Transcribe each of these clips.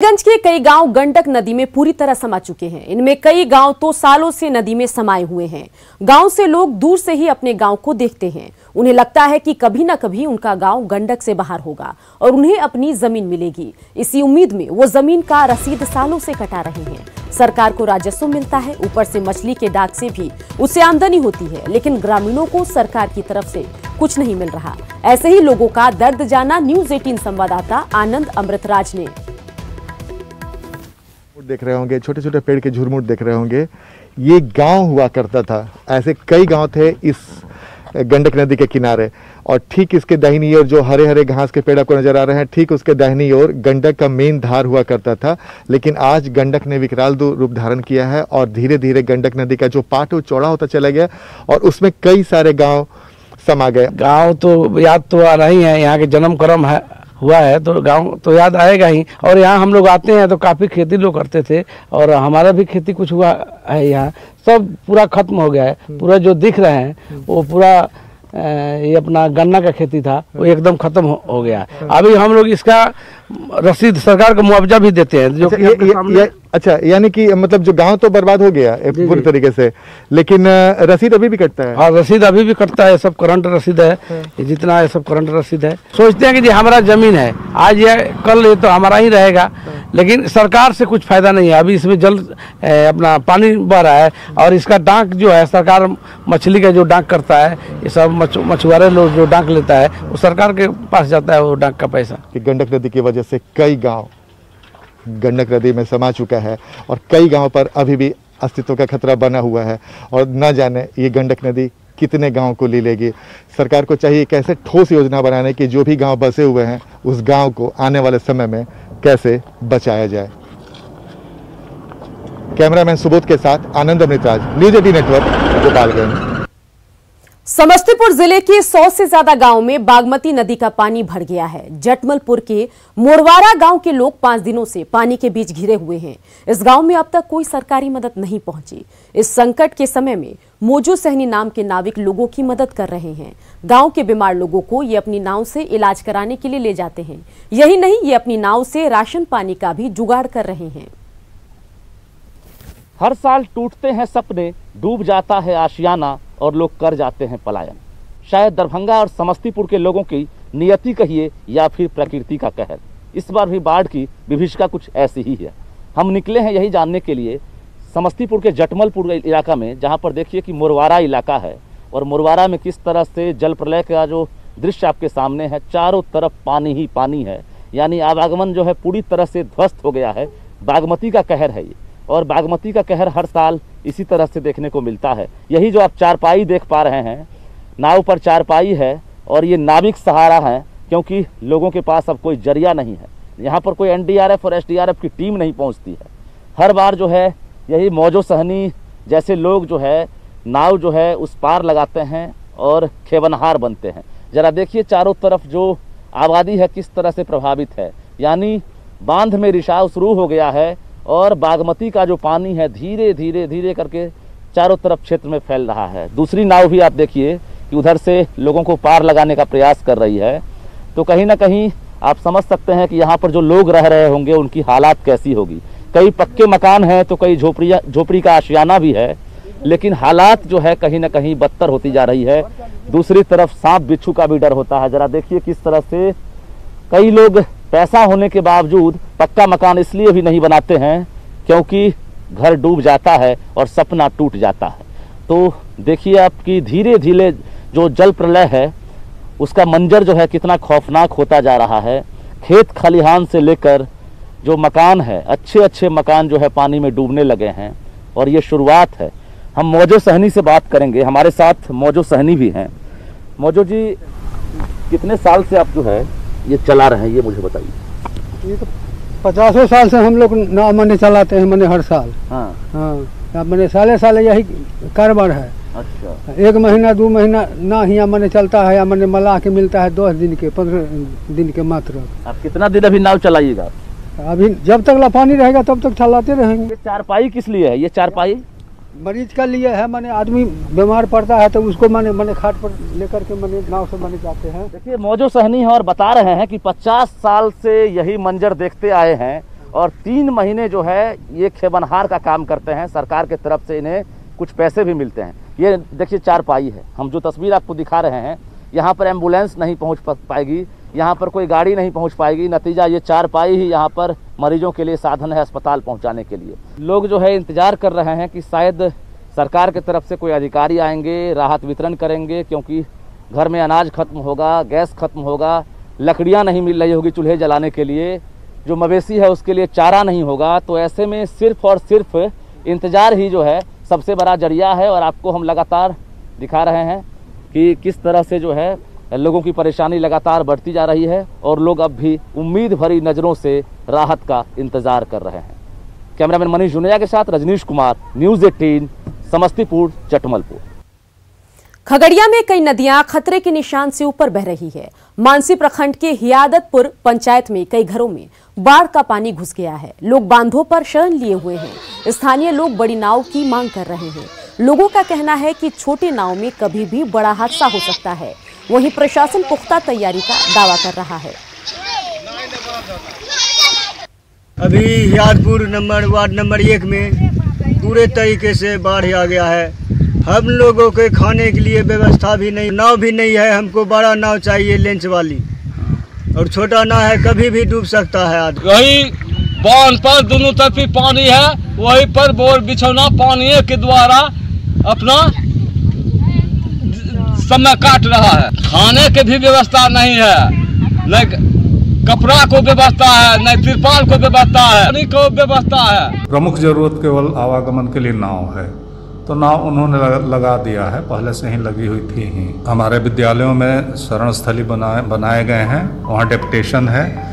गंज के कई गांव गंडक नदी में पूरी तरह समा चुके हैं। इनमें कई गांव तो सालों से नदी में समाये हुए हैं। गांव से लोग दूर से ही अपने गांव को देखते हैं। उन्हें लगता है कि कभी न कभी उनका गांव गंडक से बाहर होगा और उन्हें अपनी जमीन मिलेगी। इसी उम्मीद में वो जमीन का रसीद सालों से कटा रहे हैं। सरकार को राजस्व मिलता है, ऊपर से मछली के डाक से भी उससे आमदनी होती है, लेकिन ग्रामीणों को सरकार की तरफ से कुछ नहीं मिल रहा। ऐसे ही लोगों का दर्द जाना न्यूज 18 संवाददाता आनंद अमृतराज ने। देख रहे होंगे, छोटे छोटे पेड़ के झुरमुट देख रहे होंगे। ये गांव हुआ करता था। ऐसे कई गांव थे इस गंडक नदी के किनारे, और ठीक इसके दाहिनी ओर जो हरे हरे घास के पेड़ आपको नजर आ रहे हैं, ठीक उसके दाहिनी ओर गंडक का मेन धार हुआ करता था। लेकिन आज गंडक ने विकराल रूप धारण किया है और धीरे धीरे गंडक नदी का जो पाट वो चौड़ा होता चला गया और उसमें कई सारे गाँव समा गए। गाँव तो याद तो आ रही है, यहाँ के जन्म कर्म है हुआ है तो गांव तो याद आएगा ही। और यहाँ हम लोग आते हैं तो काफ़ी खेती लोग करते थे और हमारा भी खेती कुछ हुआ है। यहाँ सब पूरा खत्म हो गया है। पूरा जो दिख रहे हैं वो पूरा ये अपना गन्ना का खेती था वो एकदम खत्म हो गया। अभी हम लोग इसका रसीद सरकार को मुआवजा भी देते हैं जो अच्छा, यानी कि मतलब जो गांव तो बर्बाद हो गया पूरी तरीके से, लेकिन रसीद अभी भी कटता है। हाँ, रसीद अभी भी कटता है। सब करंट रसीद है, ये जितना है सब करंट रसीद है। सोचते हैं कि जी हमारा जमीन है, आज ये कल ये तो हमारा ही रहेगा, लेकिन सरकार से कुछ फायदा नहीं है। अभी इसमें जल अपना पानी बह रहा है और इसका डांक जो है सरकार मछली का जो डांक करता है, ये सब मछुआरे लोग जो डांक लेता है वो सरकार के पास जाता है वो डांक का पैसा। गंडक नदी की वजह से कई गाँव गंडक नदी में समा चुका है और कई गांव पर अभी भी अस्तित्व का खतरा बना हुआ है और न जाने ये गंडक नदी कितने गांव को ले लेगी। सरकार को चाहिए एक ऐसे ठोस योजना बनाने की जो भी गांव बसे हुए हैं उस गांव को आने वाले समय में कैसे बचाया जाए। कैमरामैन सुबोध के साथ आनंद अमृतराज, न्यूज 18 नेटवर्क, गोपालगंज। समस्तीपुर जिले के 100 से ज्यादा गांव में बागमती नदी का पानी भर गया है। जटमलपुर के मोरवारा गांव के लोग 5 दिनों से पानी के बीच घिरे हुए हैं। इस गांव में अब तक कोई सरकारी मदद नहीं पहुंची। इस संकट के समय में मोजो सहनी नाम के नाविक लोगों की मदद कर रहे हैं। गांव के बीमार लोगों को ये अपनी नाव से इलाज कराने के लिए ले जाते हैं। यही नहीं, ये अपनी नाव से राशन पानी का भी जुगाड़ कर रहे हैं। हर साल टूटते हैं सपने, डूब जाता है आशियाना और लोग कर जाते हैं पलायन। शायद दरभंगा और समस्तीपुर के लोगों की नियति कहिए या फिर प्रकृति का कहर। इस बार भी बाढ़ की विभीषिका कुछ ऐसी ही है। हम निकले हैं यही जानने के लिए समस्तीपुर के जटमलपुर इलाका में, जहां पर देखिए कि मोरवारा इलाका है और मोरवारा में किस तरह से जल प्रलय का जो दृश्य आपके सामने है, चारों तरफ पानी ही पानी है। यानी आवागमन जो है पूरी तरह से ध्वस्त हो गया है। बागमती का कहर है ये, और बागमती का कहर हर साल इसी तरह से देखने को मिलता है। यही जो आप चारपाई देख पा रहे हैं, नाव पर चारपाई है और ये नाविक सहारा है, क्योंकि लोगों के पास अब कोई जरिया नहीं है। यहाँ पर कोई एनडीआरएफ और एसडीआरएफ की टीम नहीं पहुँचती है। हर बार जो है यही मौजो सहनी जैसे लोग जो है नाव जो है उस पार लगाते हैं और खेवनहार बनते हैं। जरा देखिए चारों तरफ जो आबादी है किस तरह से प्रभावित है। यानी बांध में रिसाव शुरू हो गया है और बागमती का जो पानी है धीरे धीरे धीरे करके चारों तरफ क्षेत्र में फैल रहा है। दूसरी नाव भी आप देखिए कि उधर से लोगों को पार लगाने का प्रयास कर रही है। तो कहीं ना कहीं आप समझ सकते हैं कि यहाँ पर जो लोग रह रहे होंगे उनकी हालात कैसी होगी। कई पक्के मकान हैं तो कई झोपड़ी का आशियाना भी है, लेकिन हालात जो है कहीं ना कहीं बदतर होती जा रही है। दूसरी तरफ सांप बिच्छू का भी डर होता है। जरा देखिए किस तरह से कई लोग पैसा होने के बावजूद पक्का मकान इसलिए भी नहीं बनाते हैं क्योंकि घर डूब जाता है और सपना टूट जाता है। तो देखिए आपकी धीरे धीरे जो जल प्रलय है उसका मंजर जो है कितना खौफनाक होता जा रहा है। खेत खलिहान से लेकर जो मकान है, अच्छे अच्छे मकान जो है पानी में डूबने लगे हैं और ये शुरुआत है। हम मौजो सहनी से बात करेंगे, हमारे साथ मौजो सहनी भी हैं। मौजो जी, कितने साल से आप जो है ये चला रहे हैं, ये मुझे बताइए। ये तो 50 साल से हम लोग नाव मैंने चलाते हैं, मैंने हर साल। हाँ हाँ, मैंने साले यही कारोबार है। अच्छा, 1 महीना 2 महीना ना ही मैंने चलता है, या मैंने मलाह के मिलता है 10 दिन के 15 दिन के मात्र। आप कितना दिन अभी नाव चलाइएगा? अभी जब तक पानी रहेगा तब तक चलाते रहेंगे। ये चारपाई किस लिए है? ये चारपाई मरीज का लिए है, माने आदमी बीमार पड़ता है तो उसको माने खाट पर लेकर के माने नाव से माने जाते हैं। देखिए मौजो सहनी है और बता रहे हैं कि 50 साल से यही मंजर देखते आए हैं और 3 महीने जो है ये खेबनहार का काम करते हैं। सरकार के तरफ से इन्हें कुछ पैसे भी मिलते हैं। ये देखिए चारपाई है, हम जो तस्वीर आपको दिखा रहे हैं, यहाँ पर एम्बुलेंस नहीं पहुँच पाएगी, यहाँ पर कोई गाड़ी नहीं पहुँच पाएगी। नतीजा ये चारपाई ही यहाँ पर मरीजों के लिए साधन है अस्पताल पहुँचाने के लिए। लोग जो है इंतज़ार कर रहे हैं कि शायद सरकार की तरफ से कोई अधिकारी आएंगे, राहत वितरण करेंगे, क्योंकि घर में अनाज खत्म होगा, गैस खत्म होगा, लकड़ियाँ नहीं मिल रही होगी चूल्हे जलाने के लिए, जो मवेशी है उसके लिए चारा नहीं होगा। तो ऐसे में सिर्फ और सिर्फ इंतज़ार ही जो है सबसे बड़ा जरिया है। और आपको हम लगातार दिखा रहे हैं कि किस तरह से जो है लोगों की परेशानी लगातार बढ़ती जा रही है और लोग अब भी उम्मीद भरी नज़रों से राहत का इंतज़ार कर रहे हैं। कैमरामैन मनीष जुनेजा के साथ रजनीश कुमार, न्यूज़ 18, समस्तीपुर चटमलपुर। खगड़िया में कई नदियां खतरे के निशान से ऊपर बह रही है। मानसी प्रखंड के हियादतपुर पंचायत में कई घरों में बाढ़ का पानी घुस गया है। लोग बांधों पर शरण लिए हुए हैं। स्थानीय लोग बड़ी नाव की मांग कर रहे हैं। लोगों का कहना है कि छोटी नाव में कभी भी बड़ा हादसा हो सकता है। वहीं प्रशासन पुख्ता तैयारी का दावा कर रहा है। अभी हियादपुर वार्ड नंबर 1 में पूरे तरीके से बाढ़ आ गया है। हम लोगों के खाने के लिए व्यवस्था भी नहीं, नाव भी नहीं है। हमको बड़ा नाव चाहिए, लेंच वाली, और छोटा नाव है कभी भी डूब सकता है आदमी। वही बांध पर दोनों तरफ पानी है, वही पर बोर बिछौना पानी के द्वारा अपना समय काट रहा है। खाने की भी व्यवस्था नहीं है, न कपड़ा को व्यवस्था है, न तिरपाल को व्यवस्था है, पानी को व्यवस्था है। प्रमुख जरूरत केवल आवागमन के लिए नाव है, तो नाव उन्होंने लगा दिया है, पहले से ही लगी हुई थी ही। हमारे विद्यालयों में शरण स्थली बनाए गए हैं, वहाँ डेपुटेशन है।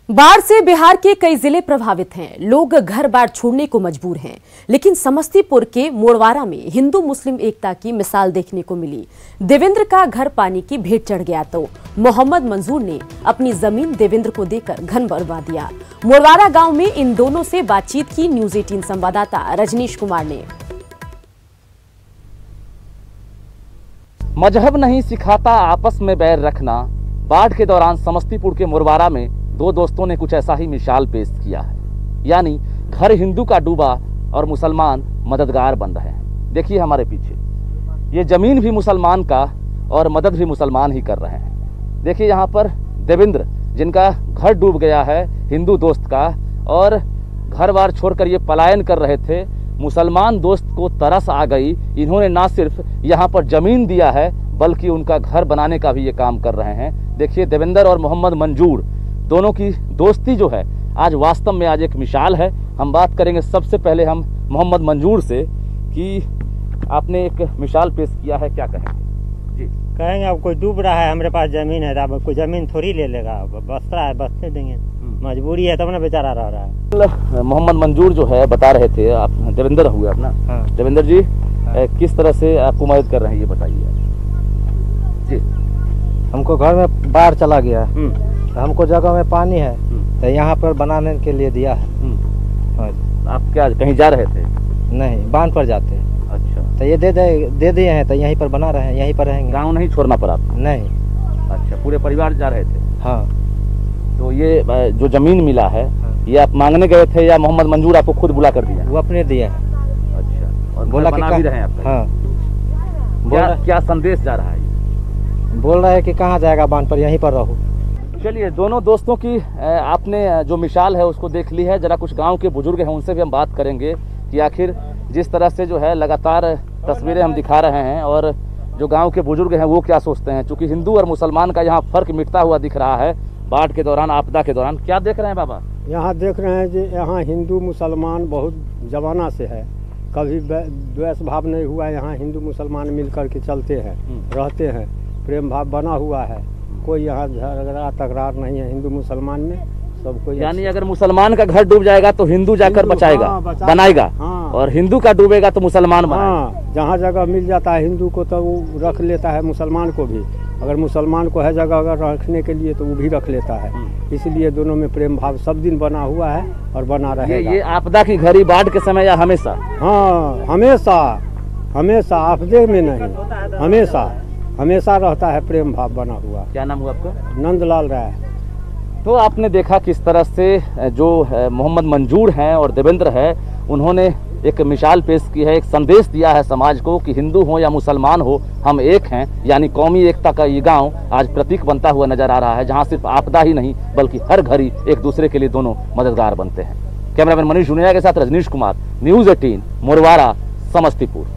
बाढ़ से बिहार के कई जिले प्रभावित हैं। लोग घर बार छोड़ने को मजबूर हैं, लेकिन समस्तीपुर के मोड़वारा में हिंदू मुस्लिम एकता की मिसाल देखने को मिली। देवेंद्र का घर पानी की भेंट चढ़ गया तो मोहम्मद मंजूर ने अपनी जमीन देवेंद्र को देकर घर बनवा दिया। मोड़वारा गांव में इन दोनों से बातचीत की न्यूज़ 18 संवाददाता रजनीश कुमार ने। मजहब नहीं सिखाता आपस में बैर रखना। बाढ़ के दौरान समस्तीपुर के मोरवारा में 2 दोस्तों ने कुछ ऐसा ही मिसाल पेश किया है, यानी घर हिंदू का डूबा और मुसलमान मददगार बन रहे हैं। देखिए हमारे पीछे, ये जमीन भी मुसलमान का और मदद भी मुसलमान ही कर रहे हैं। देखिए यहाँ पर देवेंद्र, जिनका घर डूब गया है हिंदू दोस्त का, और घर बार छोड़कर ये पलायन कर रहे थे। मुसलमान दोस्त को तरस आ गई, इन्होंने ना सिर्फ यहाँ पर जमीन दिया है बल्कि उनका घर बनाने का भी ये काम कर रहे हैं। देखिए देवेंद्र और मोहम्मद मंजूर दोनों की दोस्ती जो है आज वास्तव में आज एक मिसाल है। हम बात करेंगे सबसे पहले हम मोहम्मद मंजूर से कि आपने एक मिसाल पेश किया है, क्या कहेंगे? जी कहेंगे अब कोई डूब रहा है, हमारे पास जमीन है, अब कोई जमीन थोड़ी ले लेगा, बस रहा है, बसने देंगे, मजबूरी है तब ना बेचारा रह रहा है। मोहम्मद मंजूर जो है बता रहे थे, आप देवेंद्र हुए अपना। हाँ। देवेंद्र जी किस तरह से आपको मदद कर रहे हैं ये बताइए जी। हमको घर में बाढ़ चला गया, तो हमको जगह में पानी है तो यहाँ पर बनाने के लिए दिया है। हाँ। आप क्या कहीं जा रहे थे? नहीं, बांध पर जाते हैं। अच्छा, तो ये दे दिए हैं तो यहीं पर बना रहे हैं, यहीं पर रहेंगे। गाँव नहीं छोड़ना पड़ा आपको? नहीं। अच्छा, पूरे परिवार जा रहे थे? हाँ। तो ये जो जमीन मिला है, ये आप मांगने गए थे या मोहम्मद मंजूर आपको खुद बुला कर दिया? वो अपने दिया है। अच्छा, और बोला बना भी रहे हैं आप? हाँ। क्या संदेश जा रहा है? बोल रहा है कि कहाँ जाएगा बांध पर, यहीं पर रहो। चलिए, दोनों दोस्तों की आपने जो मिसाल है उसको देख ली है। जरा कुछ गांव के बुजुर्ग हैं, उनसे भी हम बात करेंगे कि आखिर जिस तरह से जो है लगातार तस्वीरें हम दिखा रहे हैं और जो गांव के बुजुर्ग हैं वो क्या सोचते हैं, क्योंकि हिंदू और मुसलमान का यहाँ फर्क मिटता हुआ दिख रहा है बाढ़ के दौरान, आपदा के दौरान। क्या देख रहे हैं बाबा? यहाँ देख रहे हैं जी, यहाँ हिंदू मुसलमान बहुत जमाना से है, कभी द्वेष भाव नहीं हुआ। यहाँ हिंदू मुसलमान मिल कर के चलते हैं, रहते हैं, प्रेम भाव बना हुआ है, कोई यहाँ झगड़ा तकरार नहीं है हिंदू मुसलमान में, सब कोई। यानी अगर मुसलमान का घर डूब जाएगा तो हिंदू जाकर बचाएगा, बनाएगा, और हिंदू का डूबेगा तो मुसलमान बनाएगा। जहाँ जगह मिल जाता है हिंदू को तो वो रख लेता है, मुसलमान को भी। अगर मुसलमान को है जगह अगर रखने के लिए तो वो भी रख लेता है। इसलिए दोनों में प्रेम भाव सब दिन बना हुआ है और बना रहेगा। ये आपदा की घड़ी, बाढ़ के समय या हमेशा? हाँ, हमेशा, हमेशा, आपदे में नहीं, हमेशा हमेशा रहता है प्रेम भाव बना हुआ। क्या नाम हुआ आपका? नंदलाल राय, तो आपने देखा किस तरह से जो मोहम्मद मंजूर हैं और देवेंद्र है, उन्होंने एक मिसाल पेश की है, एक संदेश दिया है समाज को कि हिंदू हो या मुसलमान हो, हम एक हैं। यानी कौमी एकता का ये गांव आज प्रतीक बनता हुआ नजर आ रहा है, जहां सिर्फ आपदा ही नहीं बल्कि हर घड़ी एक दूसरे के लिए दोनों मददगार बनते हैं। कैमरामैन मनीष जुनिया के साथ रजनीश कुमार, न्यूज़ 18, मुरवारा, समस्तीपुर।